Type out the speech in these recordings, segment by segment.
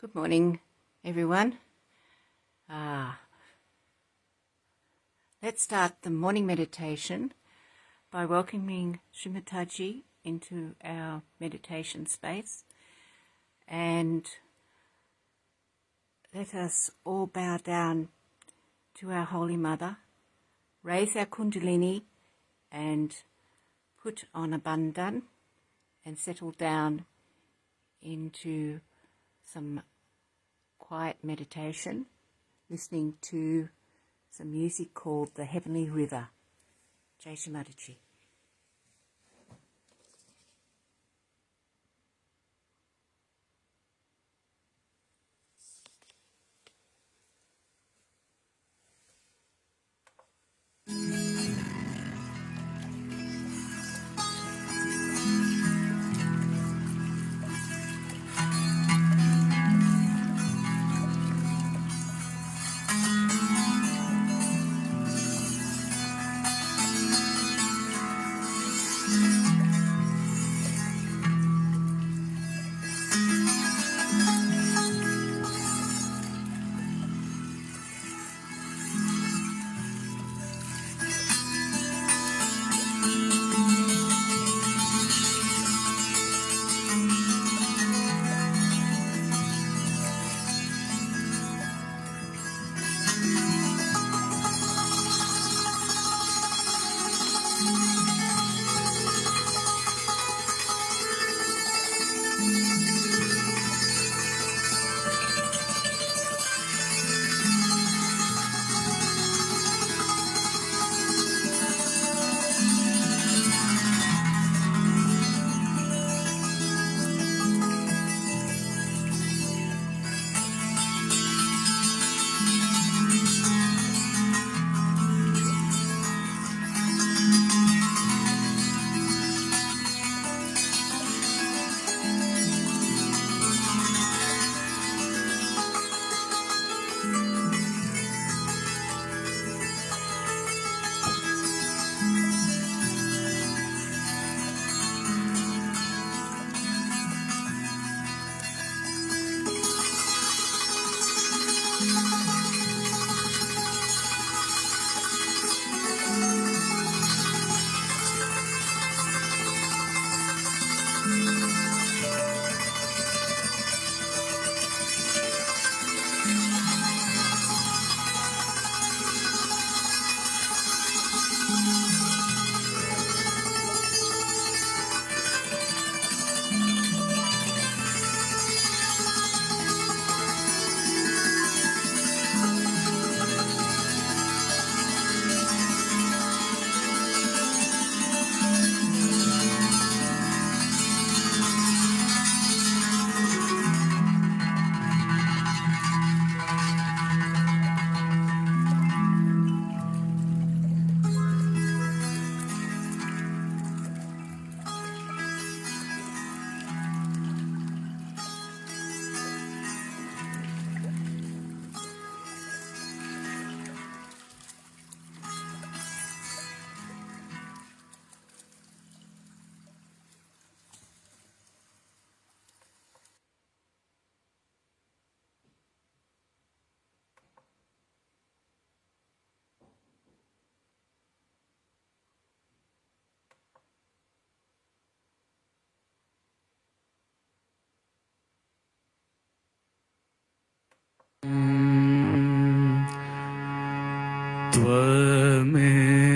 Good morning, everyone. Let's start the morning meditation by welcoming Shri Mataji into our meditation space, and let us all bow down to our Holy Mother, raise our Kundalini and put on a bandhan and settle down into some quiet meditation, listening to some music called The Heavenly River. Jai Shri Mataji.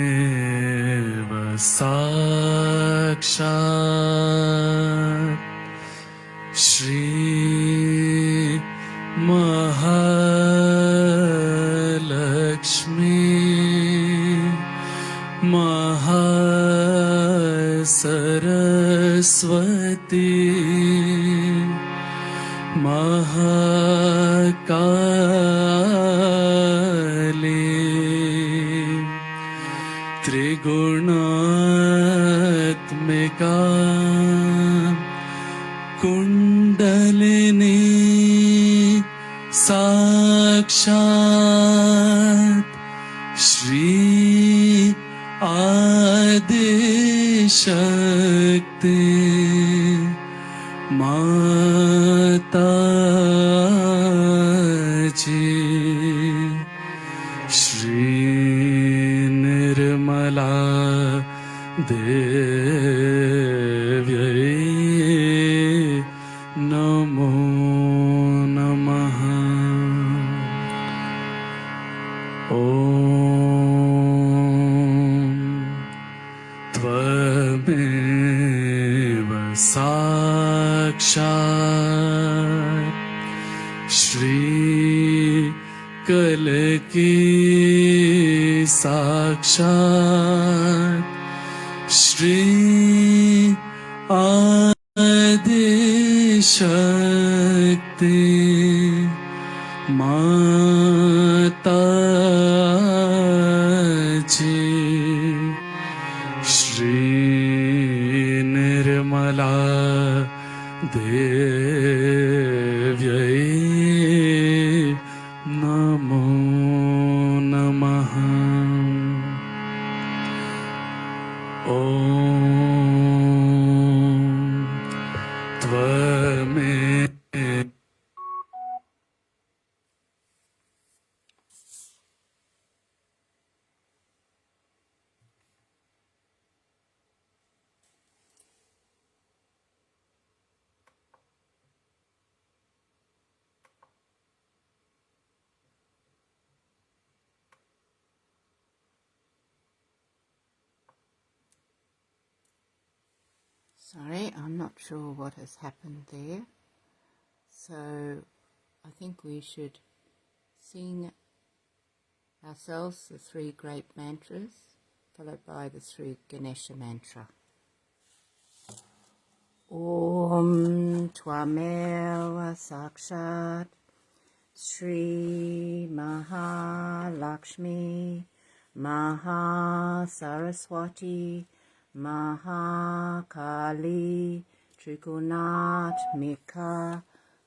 त्वमेव साक्षात् श्री महालक्ष्मी महासरस्वती महाकाली त्रिगुणात्मिका कुण्डलिनी साक्षात् श्री आदिशक्ति माता देव्यै नमो नमः ॐ त्वमेव साक्षात् श्री कलकी साक्षात् श्री आदिशक्ति माताजी श्री निर्मला देव्यै नमो नमः ॐ त्वमेव Sorry, I'm not sure what has happened there. So I think we should sing ourselves the 3 great mantras, followed by the 3 Ganesha mantra. Om Tvameva Sakshat Shri Mahalakshmi Mahasaraswati Mahakali Trigunatmika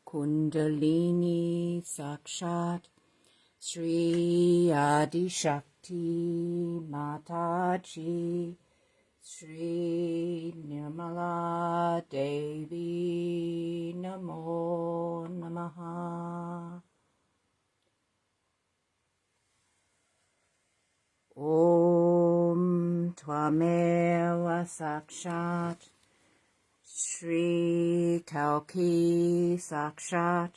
Kundalini Sakshat Shri Adi Shakti Mataji Shri Nirmala Devi Namo Namaha Om Tvameva Sakshat Shri Kalki Sakshat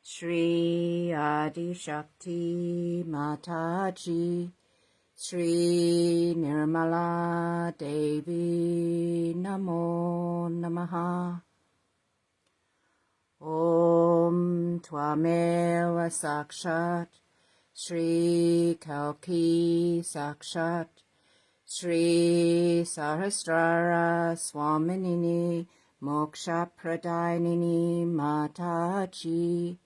Shri Adi Shakti Mataji Shri Nirmala Devi Namo Namaha Om Tvameva Sakshat Shri Kalki Sakshat Shri Sahasrara Swaminini Moksha Pradainini Mataji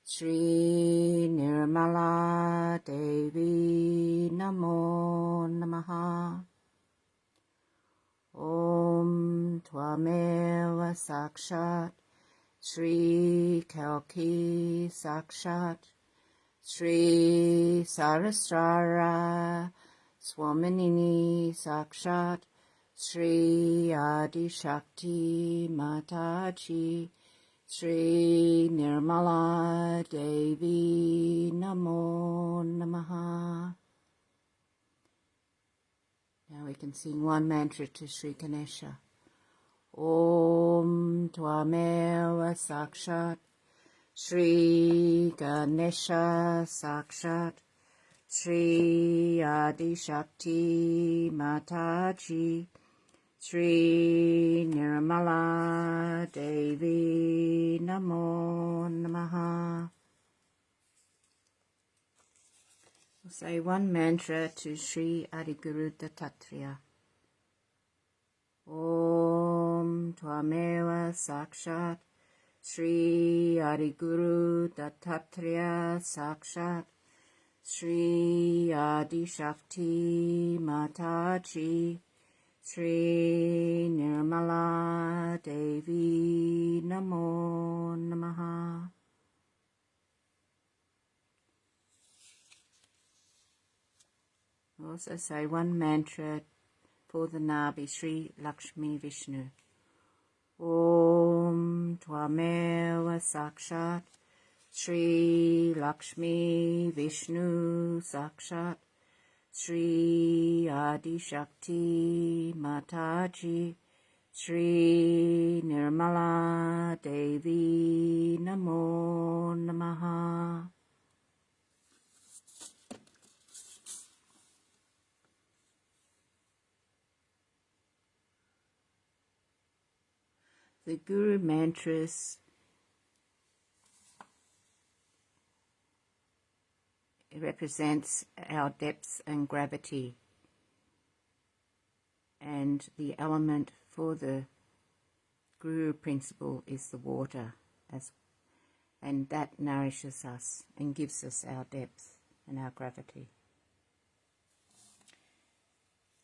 Shri Nirmala Devi Namo Namaha Om Tvameva Sakshat Shri Kalki Sakshat Shri Sarasrara Swaminini Sakshat Shri Adi Shakti Mataji Shri Nirmala Devi Namo Namaha. Now we can sing 1 mantra to Shri Ganesha. Om Tvameva Sakshat Shri Ganesha Sakshat Shri Adi Shakti Mataji Shri Nirmala Devi Namo Namaha. We'll say 1 mantra to Shri Adiguru Dattatreya. Om Tvameva Sakshat Shri Adiguru Dattatreya Sakshat Shri Adi Shakti Mataji Shri Nirmala Devi Namo Namaha. We'll also say 1 mantra for the Nabi Shri Lakshmi Vishnu. Om Tvameva Sakshat Shri Lakshmi Vishnu Sakshat Shri Adi Shakti Mataji, Shri Nirmala Devi Namo Namaha. The Guru mantras represents our depths and gravity, and the element for the Guru principle is the water, and that nourishes us and gives us our depth and our gravity.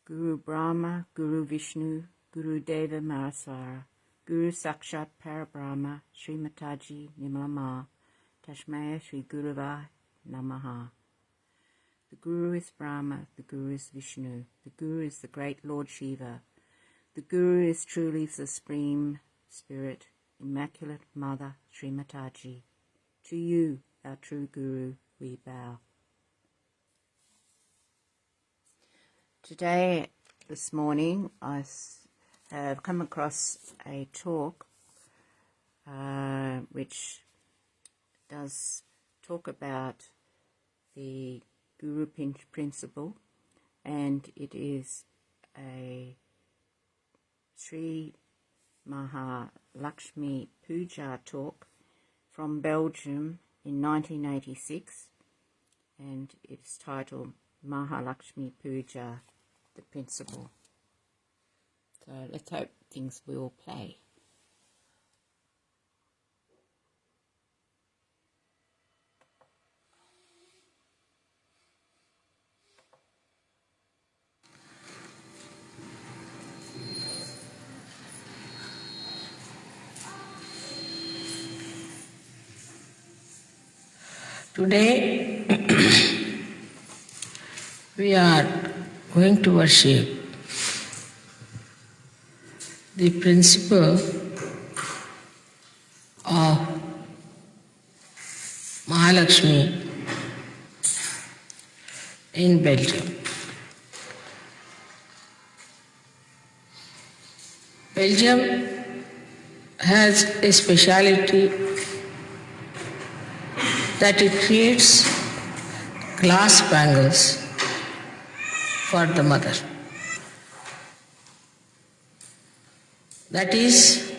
Guru Brahma, Guru Vishnu, Guru Deva Maheswara, Guru Sakshat Parabrahma, Shri Mataji Nimlama, Tashmaya Shri Guruvai Namaha. The Guru is Brahma, the Guru is Vishnu, the Guru is the great Lord Shiva, the Guru is truly the Supreme Spirit, Immaculate Mother Shri Mataji. To you, our true Guru, we bow. Today, this morning, I have come across a talk which does talk about the Guru principle, and it is a Shri Mahalakshmi Puja talk from Belgium in 1986, and it's titled Mahalakshmi Puja, the principle. So let's hope things will play. Today we are going to worship the principle of Mahalakshmi in Belgium. Belgium has a speciality that it creates glass bangles for the mother. That is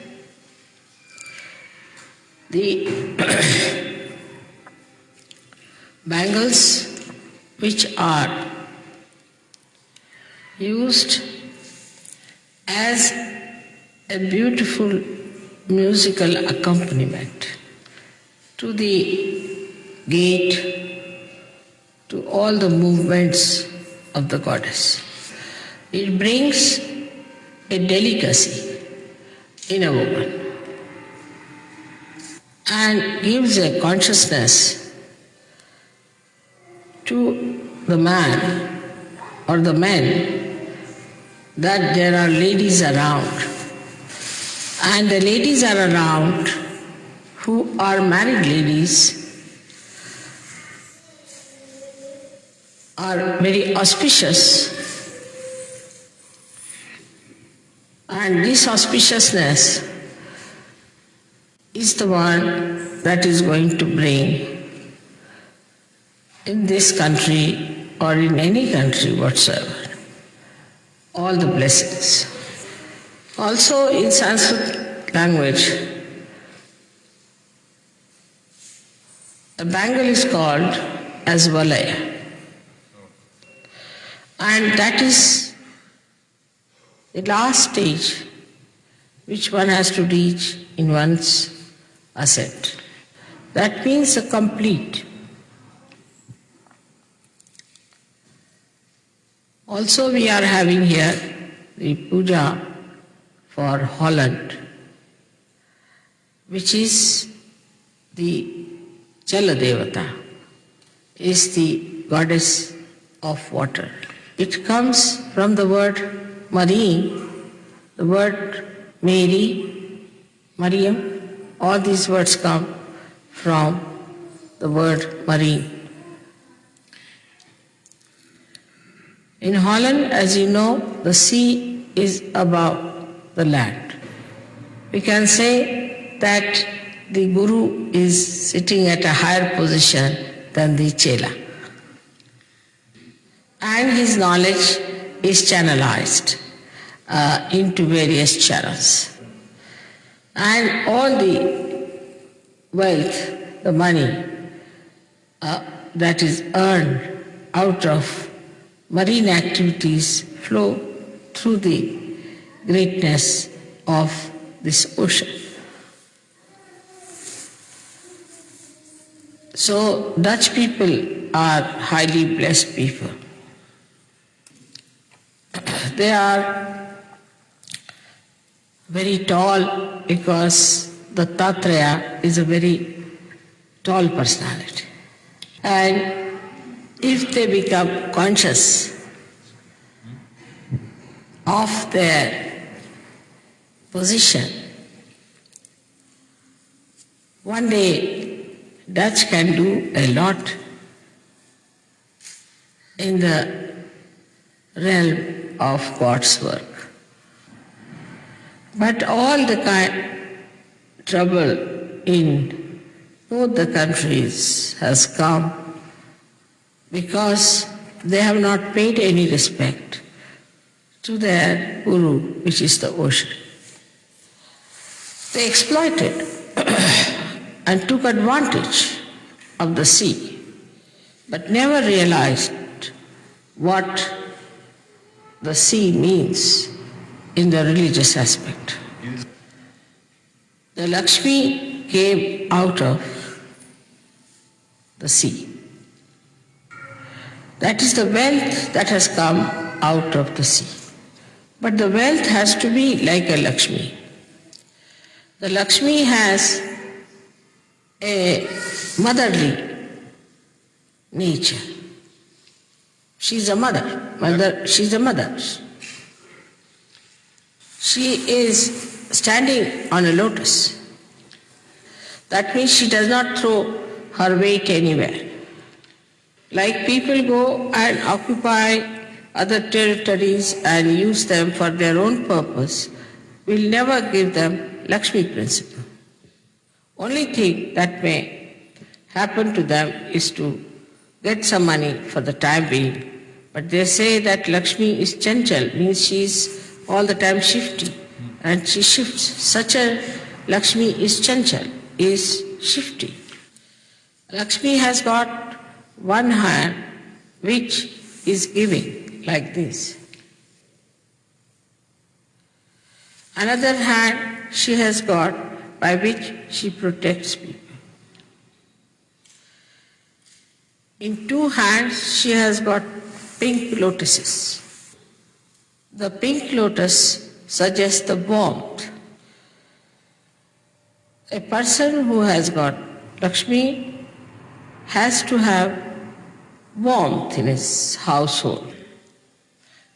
the bangles which are used as a beautiful musical accompaniment to the gait, to all the movements of the goddess. It brings a delicacy in a woman and gives a consciousness to the man or the men that there are ladies around, and the ladies are around who are married ladies are very auspicious, and this auspiciousness is the one that is going to bring in this country or in any country whatsoever all the blessings. Also in Sanskrit language, a bangle is called as valaya. And that is the last stage which one has to reach in one's ascent. That means a complete. Also we are having here the puja for Holland, which is the Jala Devata, is the goddess of water. It comes from the word marine, the word Mary, Mariam, all these words come from the word marine. In Holland, as you know, the sea is above the land. We can say that the Guru is sitting at a higher position than the Chela. And his knowledge is channelized into various channels. And all the wealth, the money that is earned out of marine activities flow through the greatness of this ocean. So Dutch people are highly blessed people. They are very tall because the Tattreya is a very tall personality. And if they become conscious of their position, one day Dutch can do a lot in the realm of God's work. But all the trouble in both the countries has come because they have not paid any respect to their Guru, which is the ocean. They exploited and took advantage of the sea, but never realized what the sea means in the religious aspect. The Lakshmi came out of the sea. That is the wealth that has come out of the sea. But the wealth has to be like a Lakshmi. The Lakshmi has a motherly nature. She's a mother. She's a mother. She is standing on a lotus. That means she does not throw her weight anywhere. Like people go and occupy other territories and use them for their own purpose, we'll never give them Lakshmi principle. Only thing that may happen to them is to get some money for the time being. But they say that Lakshmi is chanchal, means she is all the time shifty, and she shifts. Such a Lakshmi is chanchal, is shifty. Lakshmi has got one hand which is giving, like this. Another hand she has got by which she protects people. In two hands she has got pink lotuses. The pink lotus suggests the warmth. A person who has got Lakshmi has to have warmth in his household.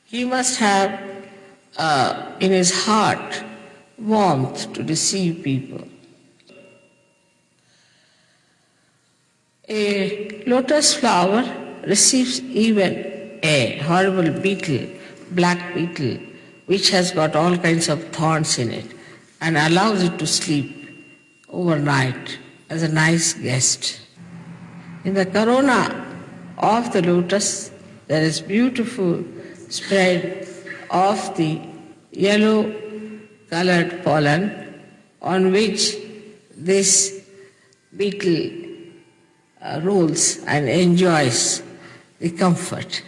He must have in his heart warmth to deceive people. A lotus flower receives even a horrible beetle, black beetle, which has got all kinds of thorns in it, and allows it to sleep overnight as a nice guest. In the corona of the lotus, there is beautiful spread of the yellow colored pollen on which this beetle rolls and enjoys the comfort.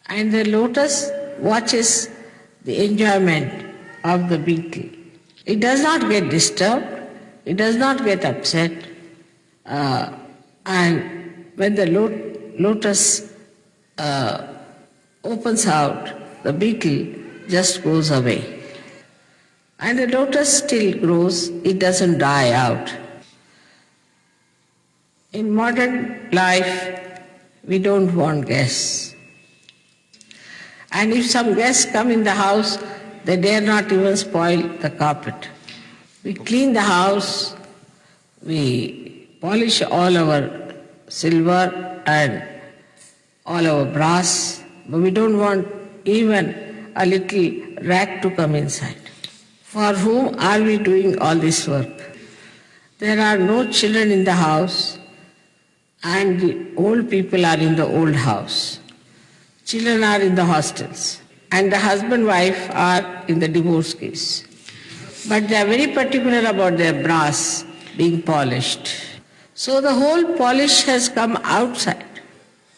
And the lotus watches the enjoyment of the beetle. It does not get disturbed, it does not get upset, and when the lotus opens out, the beetle just goes away. And the lotus still grows, it doesn't die out. In modern life, we don't want guests. And if some guests come in the house, they dare not even spoil the carpet. We clean the house, we polish all our silver and all our brass, but we don't want even a little rat to come inside. For whom are we doing all this work? There are no children in the house, and the old people are in the old house. Children are in the hostels, and the husband-wife are in the divorce case. But they are very particular about their brass being polished. So the whole polish has come outside.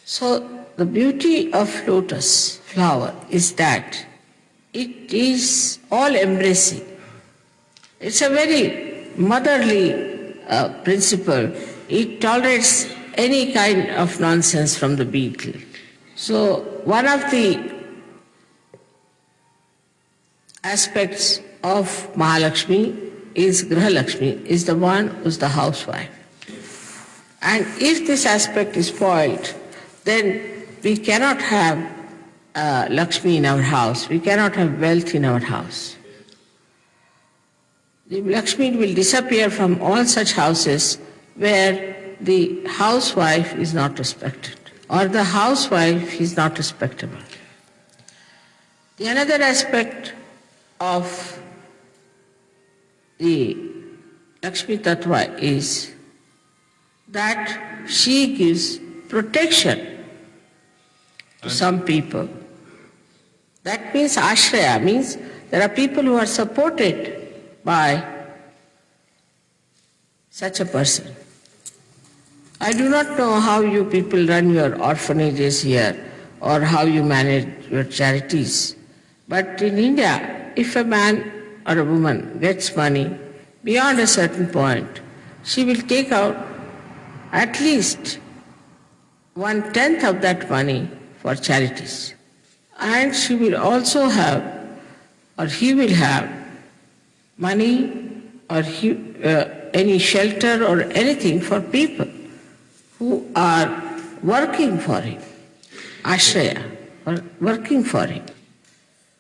So the beauty of lotus flower is that it is all embracing. It's a very motherly principle. It tolerates any kind of nonsense from the beetle. So one of the aspects of Mahalakshmi is Grihalakshmi, is the one who's the housewife. And if this aspect is spoiled, then we cannot have Lakshmi in our house, we cannot have wealth in our house. The Lakshmi will disappear from all such houses where the housewife is not respected, or the housewife is not respectable. The another aspect of the Lakshmi Tattva is that she gives protection to some people. That means ashraya, means there are people who are supported by such a person. I do not know how you people run your orphanages here or how you manage your charities, but in India, if a man or a woman gets money beyond a certain point, she will take out at least 1/10 of that money for charities. And she will also have, or he will have, money or any shelter or anything for people who are working for him, ashraya, or working for him.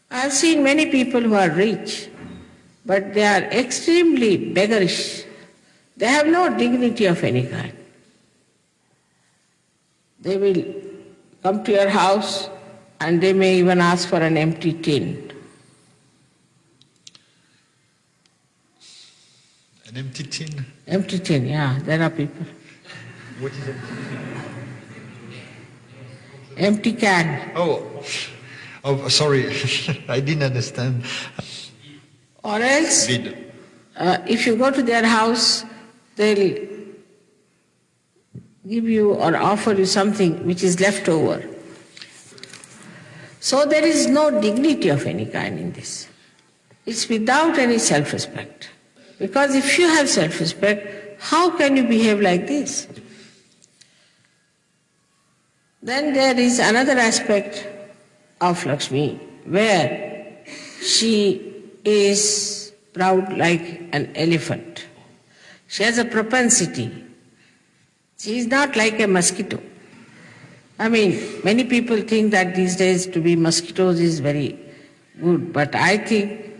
I have seen many people who are rich, but they are extremely beggarish. They have no dignity of any kind. They will come to your house and they may even ask for an empty tin. An empty tin? Empty tin, yeah, there are people. What is it? Empty can. Oh, sorry, I didn't understand. Or else, Bid. if you go to their house, they'll give you or offer you something which is left over. So there is no dignity of any kind in this. It's without any self-respect. Because if you have self-respect, how can you behave like this? Then there is another aspect of Lakshmi where she is proud like an elephant. She has a propensity. She is not like a mosquito. I mean, many people think that these days to be mosquitoes is very good, but I think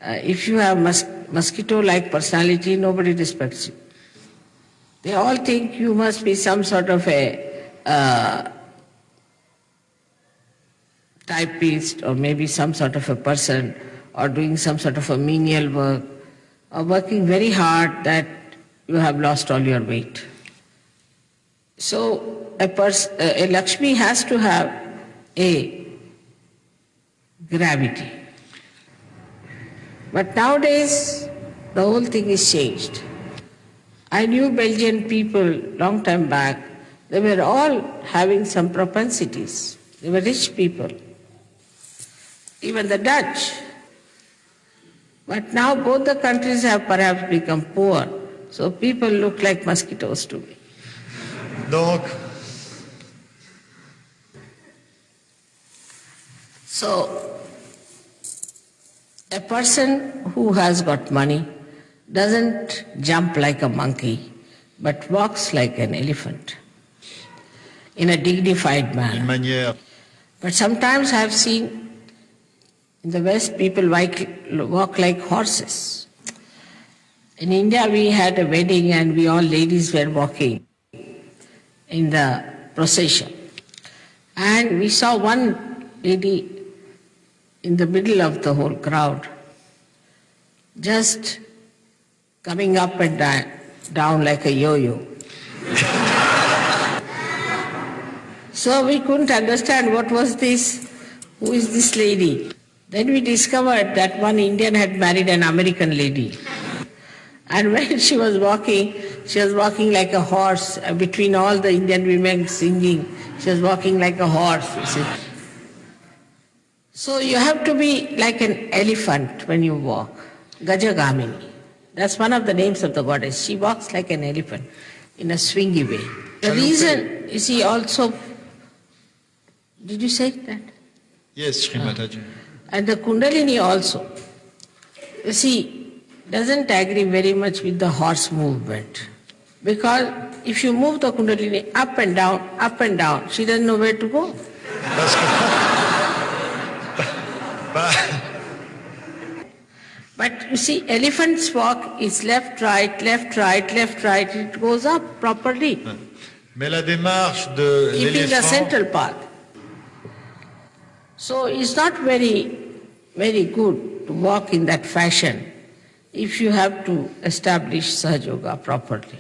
if you have mosquito-like personality, nobody respects you. They all think you must be some sort of a typist or maybe some sort of a person or doing some sort of a menial work or working very hard that you have lost all your weight. So a Lakshmi has to have a gravity. But nowadays, the whole thing is changed. I knew Belgian people long time back, they were all having some propensities. They were rich people. Even the Dutch. But now both the countries have perhaps become poor, so people look like mosquitoes to me. Donc, so, a person who has got money doesn't jump like a monkey, but walks like an elephant in a dignified manner. une manière. But sometimes I have seen in the West people walk like horses. In India we had a wedding and we all ladies were walking in the procession. And we saw one lady in the middle of the whole crowd, just coming up and down like a yo-yo. So we couldn't understand what was this, who is this lady. Then we discovered that one Indian had married an American lady. And when she was walking like a horse between all the Indian women singing. She was walking like a horse, you see. So you have to be like an elephant when you walk. Gajagamini. That's one of the names of the goddess. She walks like an elephant in a swingy way. The reason, you see, also, did you say that? Yes, Shri Mataji. And the Kundalini also, you see, doesn't agree very much with the horse movement. Because if you move the Kundalini up and down, she doesn't know where to go. That's good. But you see, elephant's walk is left, right, it goes up properly, Mais la démarche de keeping the l'éléphant, central path. So it's not very, very good to walk in that fashion if you have to establish Sahaja Yoga properly.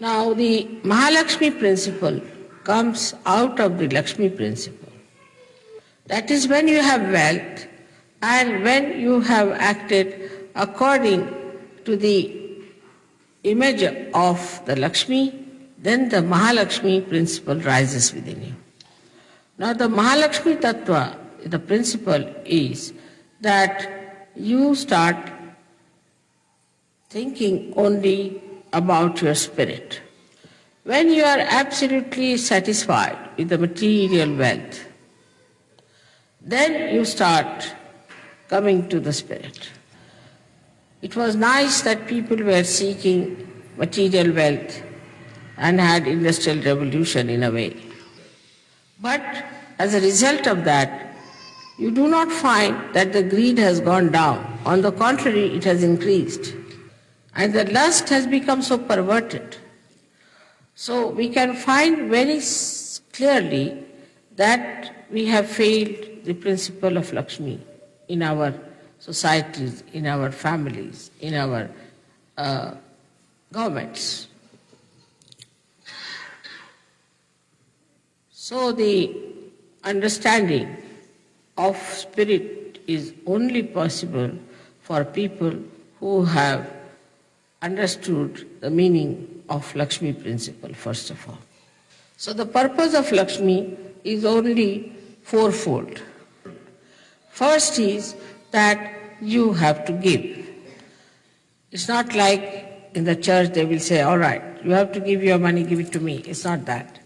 Now the Mahalakshmi principle comes out of the Lakshmi principle. That is when you have wealth and when you have acted according to the image of the Lakshmi, then the Mahalakshmi principle rises within you. Now the Mahalakshmi Tattva, the principle is that you start thinking only about your spirit. When you are absolutely satisfied with the material wealth, then you start coming to the spirit. It was nice that people were seeking material wealth and had industrial revolution in a way. But as a result of that, you do not find that the greed has gone down. On the contrary, it has increased. And the lust has become so perverted. So we can find very clearly that we have failed the principle of Lakshmi in our societies, in our families, in our governments. So the understanding of spirit is only possible for people who have understood the meaning of Lakshmi principle, first of all. So the purpose of Lakshmi is only fourfold. First is that you have to give. It's not like in the church they will say, all right, you have to give your money, give it to me. It's not that.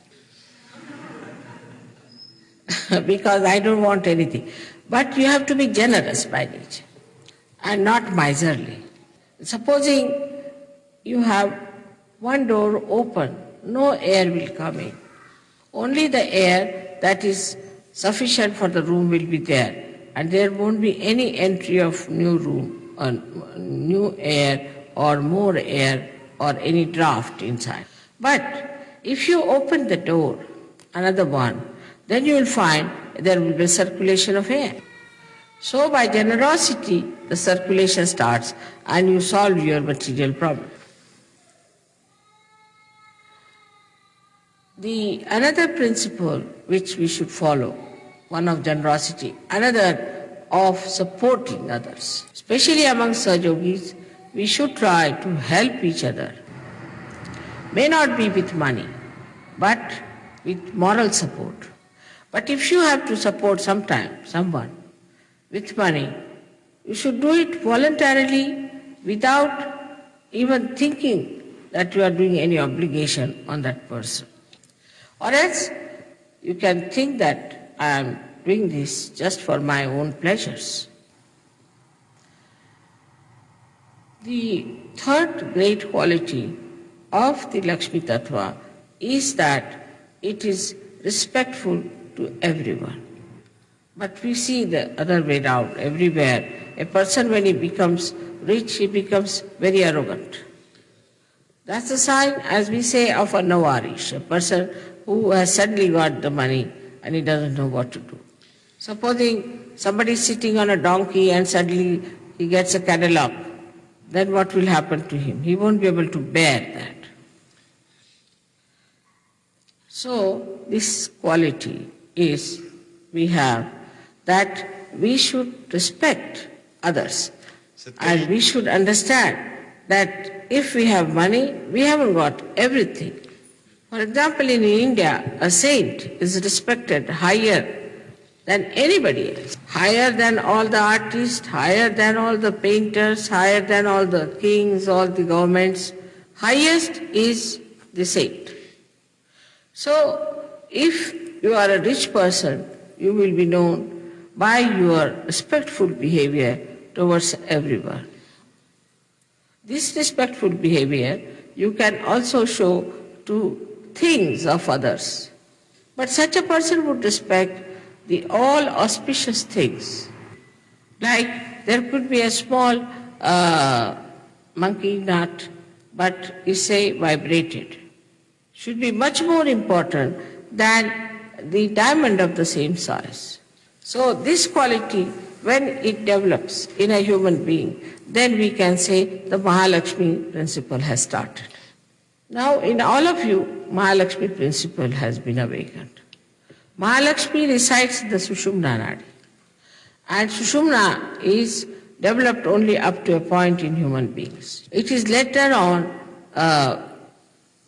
Because I don't want anything. But you have to be generous by nature and not miserly. Supposing you have one door open, no air will come in. Only the air that is sufficient for the room will be there, and there won't be any entry of new room, new air or more air or any draft inside. But if you open the door, another one, then you will find there will be circulation of air. So by generosity, the circulation starts and you solve your material problem. Another principle which we should follow, one of generosity, another of supporting others. Especially among Sahaja Yogis, we should try to help each other. May not be with money, but with moral support. But if you have to support someone with money, you should do it voluntarily without even thinking that you are doing any obligation on that person. Or else you can think that I am doing this just for my own pleasures. The third great quality of the Lakshmi Tattva is that it is respectful to everyone. But we see the other way round everywhere. A person, when he becomes rich, he becomes very arrogant. That's a sign, as we say, of a Nawarish, a person who has suddenly got the money and he doesn't know what to do. Supposing somebody is sitting on a donkey and suddenly he gets a catalog, then what will happen to him? He won't be able to bear that. So this quality is we have that we should respect others and we should understand that if we have money, we haven't got everything. For example, in India, a saint is respected higher than anybody else, higher than all the artists, higher than all the painters, higher than all the kings, all the governments. Highest is the saint. So, if you are a rich person, you will be known by your respectful behavior towards everyone. This respectful behavior you can also show to things of others. But such a person would respect the all auspicious things. Like there could be a small monkey nut, but is say vibrated. Should be much more important than the diamond of the same size. So this quality, when it develops in a human being, then we can say the Mahalakshmi principle has started. Now in all of you, Mahalakshmi principle has been awakened. Mahalakshmi resides in the Sushumna Nadi. And Sushumna is developed only up to a point in human beings. It is later on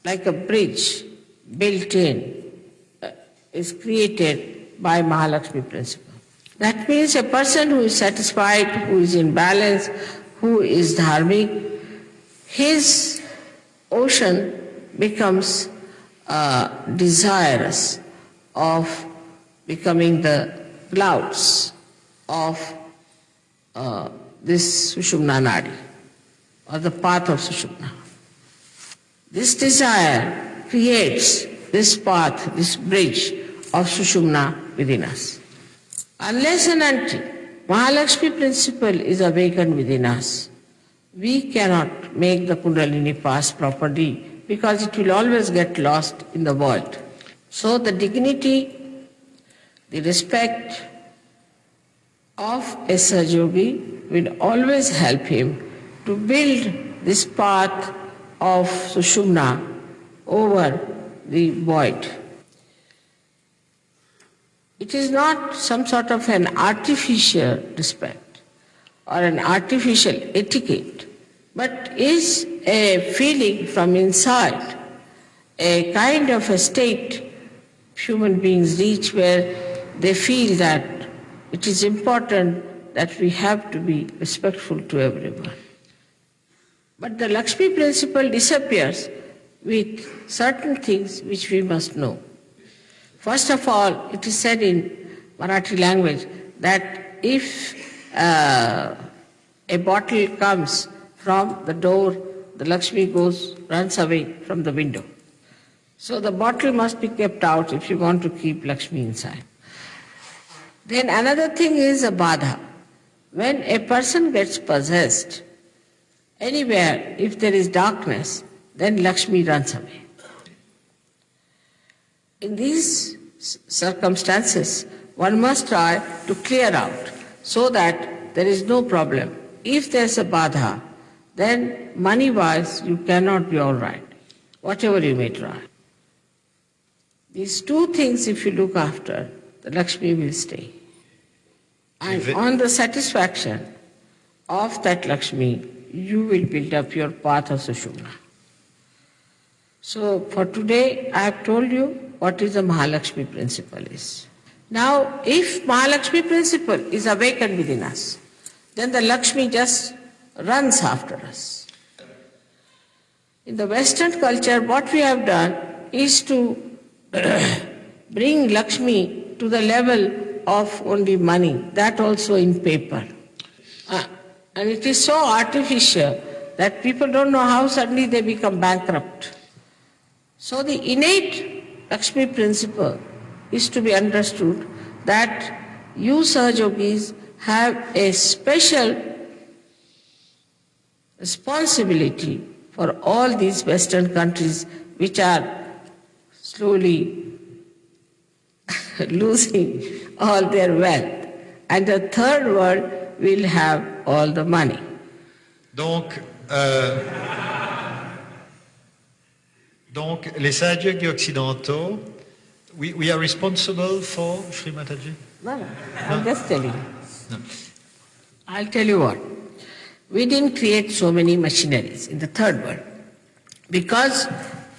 like a bridge built in, is created by Mahalakshmi principle. That means a person who is satisfied, who is in balance, who is dharmic, his ocean becomes desirous of becoming the clouds of this Sushumna Nadi, or the path of Sushumna. This desire creates this path, this bridge of Sushumna within us. Unless and until Mahalakshmi principle is awakened within us, we cannot make the Kundalini pass properly because it will always get lost in the world. So the dignity, the respect of a Sahaja will always help him to build this path of Sushumna over the void. It is not some sort of an artificial respect or an artificial etiquette, but is a feeling from inside, a kind of a state human beings reach where they feel that it is important that we have to be respectful to everyone. But the Lakshmi principle disappears with certain things which we must know. First of all, it is said in Marathi language that if a bottle comes from the door, the Lakshmi runs away from the window. So the bottle must be kept out if you want to keep Lakshmi inside. Then another thing is a badha. When a person gets possessed, anywhere, if there is darkness, then Lakshmi runs away. In these circumstances, one must try to clear out so that there is no problem. If there is a badha, then money-wise you cannot be all right, whatever you may try. These two things, if you look after, the Lakshmi will stay. And on the satisfaction of that Lakshmi, you will build up your path of Sushumna. So for today, I have told you what is the Mahalakshmi principle is. Now, if Mahalakshmi principle is awakened within us, then the Lakshmi just runs after us. In the Western culture, what we have done is to bring Lakshmi to the level of only money, that also in paper. And it is so artificial that people don't know how suddenly they become bankrupt. So the innate Lakshmi principle is to be understood that you Sahajogis have a special responsibility for all these Western countries which are slowly losing all their wealth. And the third world will have all the money. Donc, donc les Sahaja occidentaux, we are responsible for Shri Mataji? No, I'm just telling you. No. I'll tell you what. We didn't create so many machineries in the third world because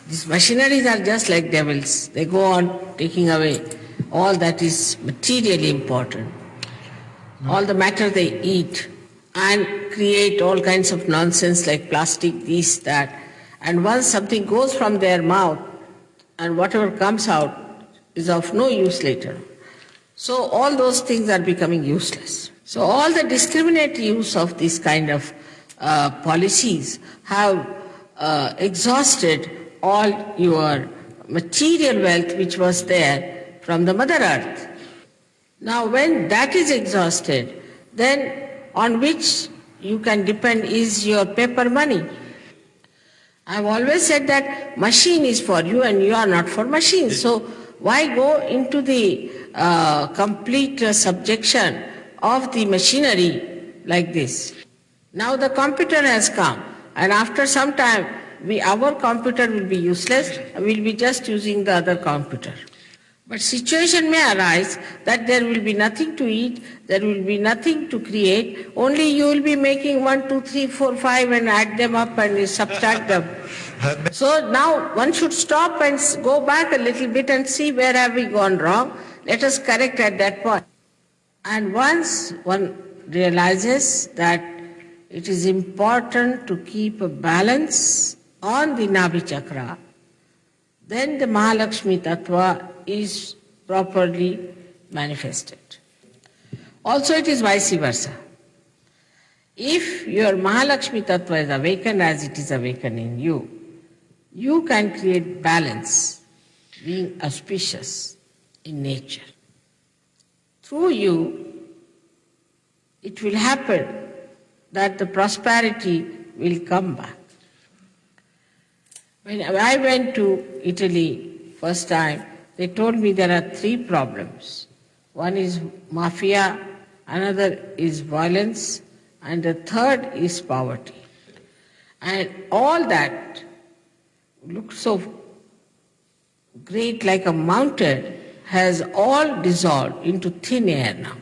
these machineries are just like devils. They go on taking away all that is materially important, all the matter they eat, and create all kinds of nonsense like plastic, this, that. And once something goes from their mouth, and whatever comes out is of no use later. So all those things are becoming useless. So all the discriminate use of this kind of policies have exhausted all your material wealth which was there from the Mother Earth. Now when that is exhausted, then on which you can depend is your paper money. I've always said that machine is for you and you are not for machine. So why go into the complete subjection of the machinery like this? Now the computer has come, and after some time our computer will be useless, we'll be just using the other computer. But situation may arise that there will be nothing to eat, there will be nothing to create, only you will be making 1, 2, 3, 4, 5 and add them up and subtract them. So now one should stop and go back a little bit and see where have we gone wrong. Let us correct at that point. And once one realizes that it is important to keep a balance on the Nabhi Chakra, then the Mahalakshmi Tattva is properly manifested. Also it is vice versa. If your Mahalakshmi Tattva is awakened as it is awakened in you, you can create balance, being auspicious in nature. Through you, it will happen that the prosperity will come back. When I went to Italy first time, they told me there are 3 problems. One is mafia, another is violence, and the third is poverty. And all that looks so great like a mountain has all dissolved into thin air now.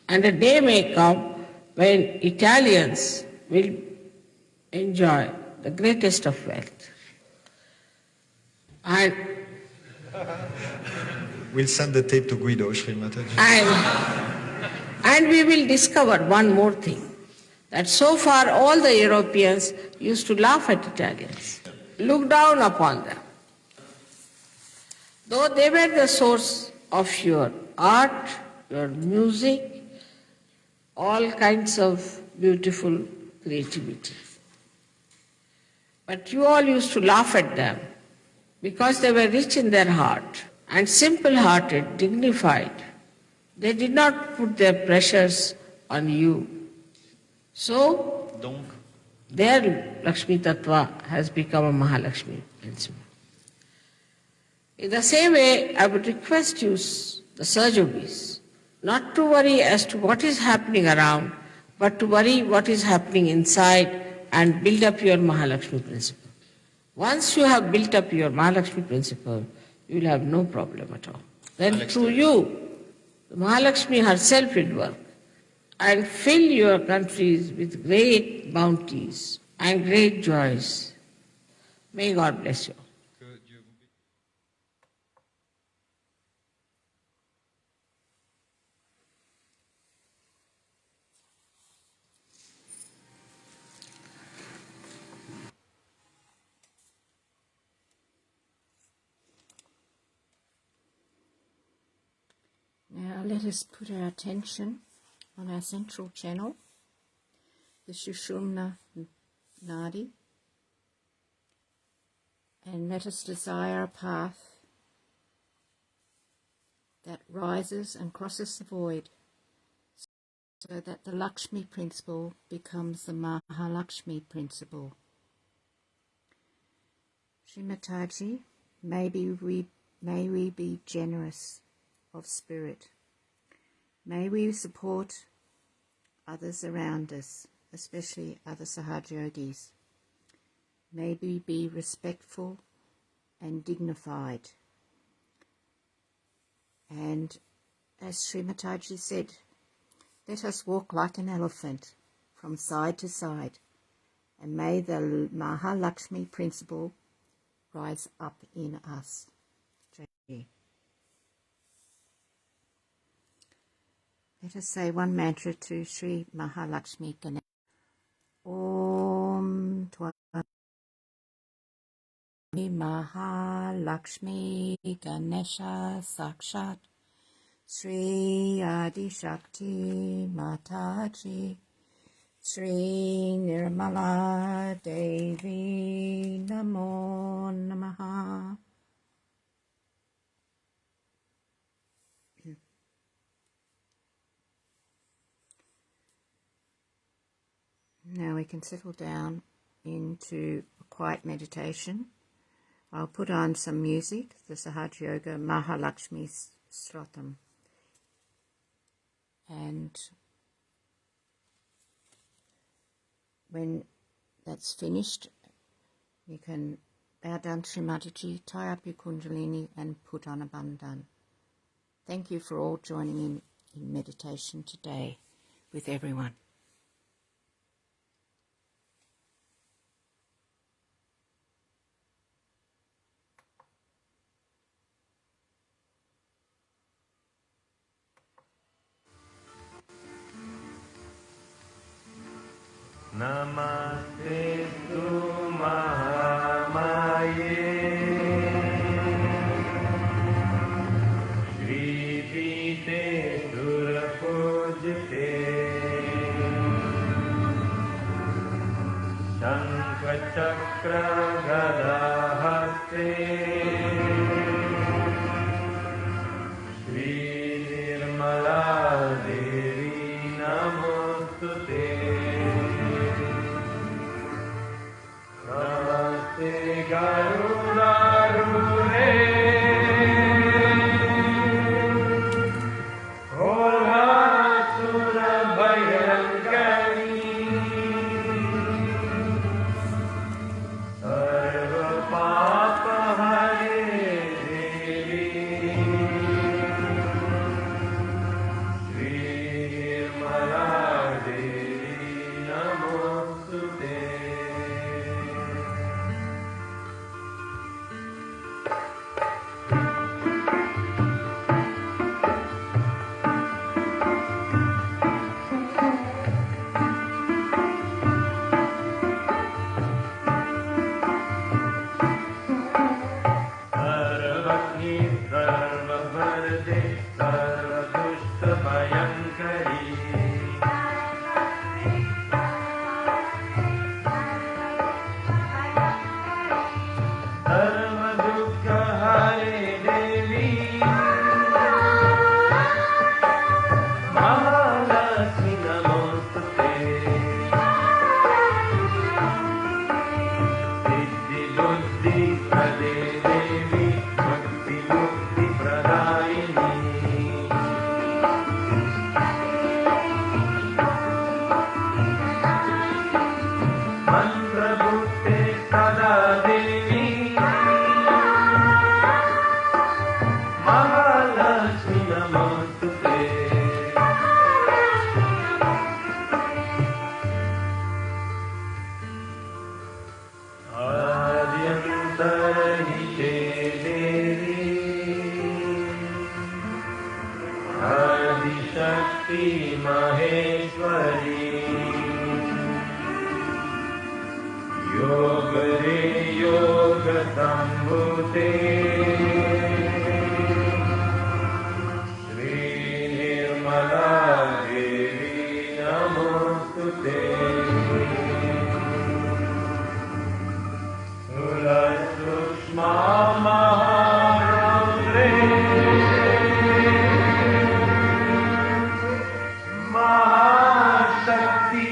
And a day may come when Italians will enjoy the greatest of wealth. And We'll send the tape to Guido, Shri Mataji. And we will discover one more thing, that so far all the Europeans used to laugh at Italians, look down upon them. Though they were the source of your art, your music, all kinds of beautiful creativity. But you all used to laugh at them because they were rich in their heart and simple-hearted, dignified. They did not put their pressures on you. So, their Lakshmi Tattva has become a Mahalakshmi principle. In the same way, I would request you, the Sahajogis, not to worry as to what is happening around, but to worry what is happening inside and build up your Mahalakshmi principle. Once you have built up your Mahalakshmi principle, you will have no problem at all. Then through you, the Mahalakshmi herself will work and fill your countries with great bounties and great joys. May God bless you. Now let us put our attention on our central channel, the Sushumna Nadi, and let us desire a path that rises and crosses the void so that the Lakshmi principle becomes the Mahalakshmi principle. Shri Mataji, maybe we May we be generous of spirit. May we support others around us, especially other Sahaja yogis. May we be respectful and dignified. And as Shri Mataji said, let us walk like an elephant from side to side, and may the Mahalakshmi principle rise up in us. Let us say one mantra to Shri Mahalakshmi Ganesh. Om Twami Mahalakshmi Ganesha Sakshat Shri Adi Shakti Mataji Shri Nirmala Devi Namo Namaha. Now we can settle down into a quiet meditation. I'll put on some music, the Sahaja Yoga Mahalakshmi Srotam. And when that's finished, you can bow down to Shri Mataji, tie up your kundalini and put on a bandhan. Thank you for all joining in meditation today with everyone. Namaste tu Mahamaye Shri Pite Surapujte Shankha Chakra Gada Haste Shri Nirmala Devi Namostute Garunarune Holasura Bhayankari Sarva Papa Hare Devi Shri Nirmala Devi Namostute. Mahashakti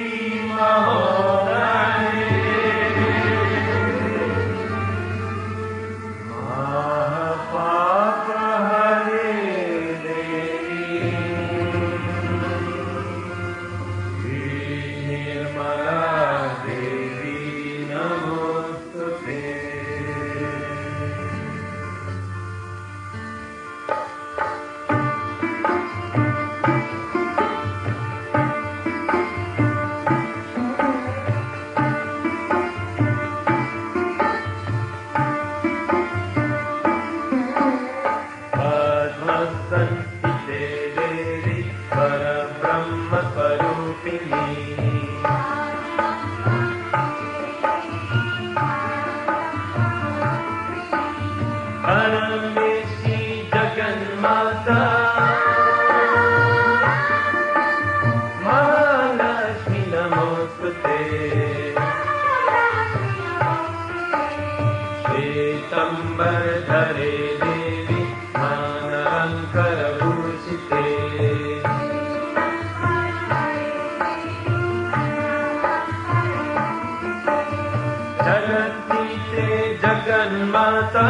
Jagannamata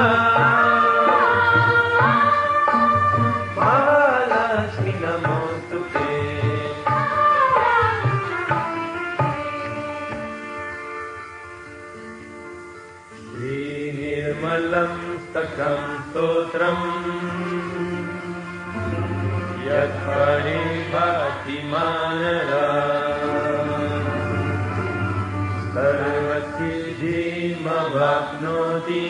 Mahalakshmi Namostute Shri Nirmalam Stakam Stotram Yat Paribhati Manara Sarvasiddhimavapnoti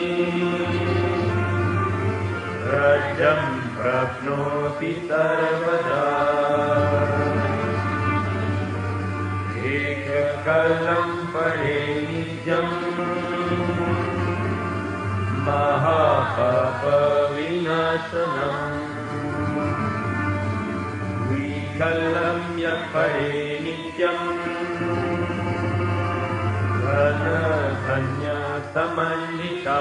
Rajam prapnoti sarvada Ekakalam pare nityam Mahapapa vinasanam Vikalam yapare nityam Dhananya samannita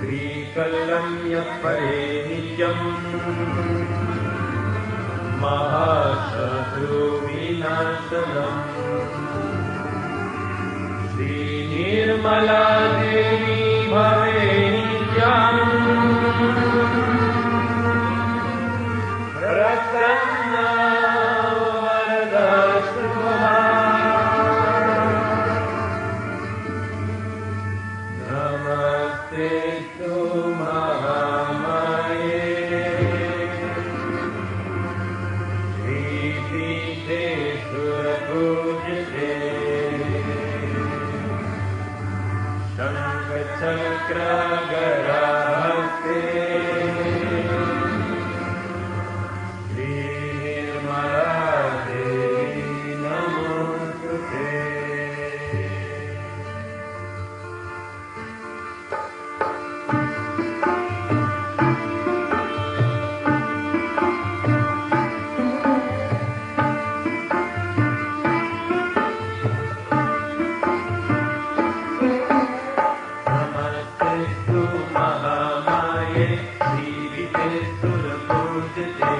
Trikalam yapare nityam Mahasatru vinasanam Shri Nirmala Devi bhave nityam Prasanna Varada Shubha Namaste tu Mahamaye Shripite Surapujite Shankha Chakra Garahaste Shri Nirmala Devi Namostute Namaste tu Mahamaye Srivite Surapujite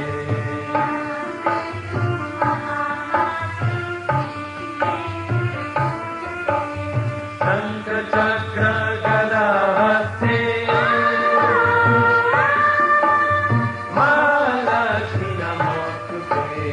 Shankha Chakra Gadahaste Mahalakshmi Namostute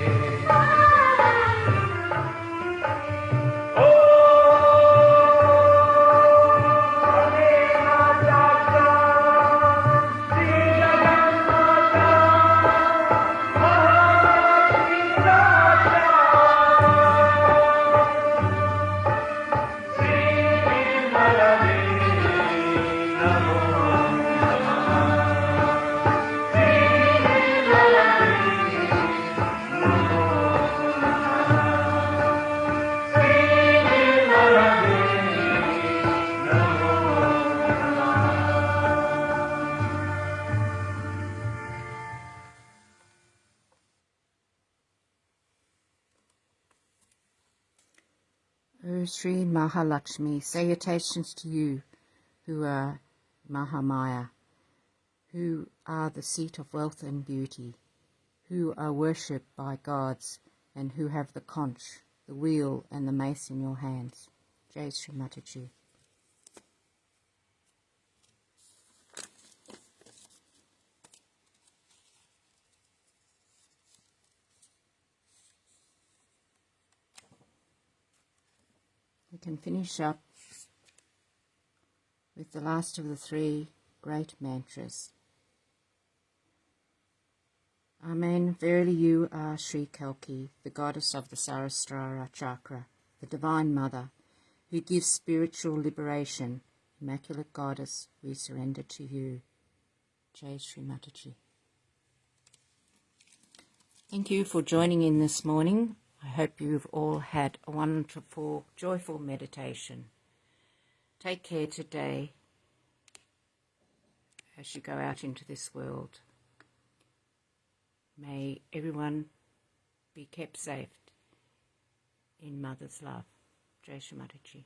O Shri Mahalakshmi, salutations to you who are Mahamaya, who are the seat of wealth and beauty, who are worshipped by gods and who have the conch, the wheel and the mace in your hands. Jai Shri Mataji. We can finish up with the last of the three great mantras. Amen. Verily you are Shri Kalki, the goddess of the Sarasrara chakra, the Divine Mother, who gives spiritual liberation. Immaculate Goddess, we surrender to you. Jai Shri Mataji. Thank you for joining in this morning. I hope you've all had a wonderful, joyful meditation. Take care today as you go out into this world. May everyone be kept safe in Mother's love. Jai Shri Mataji.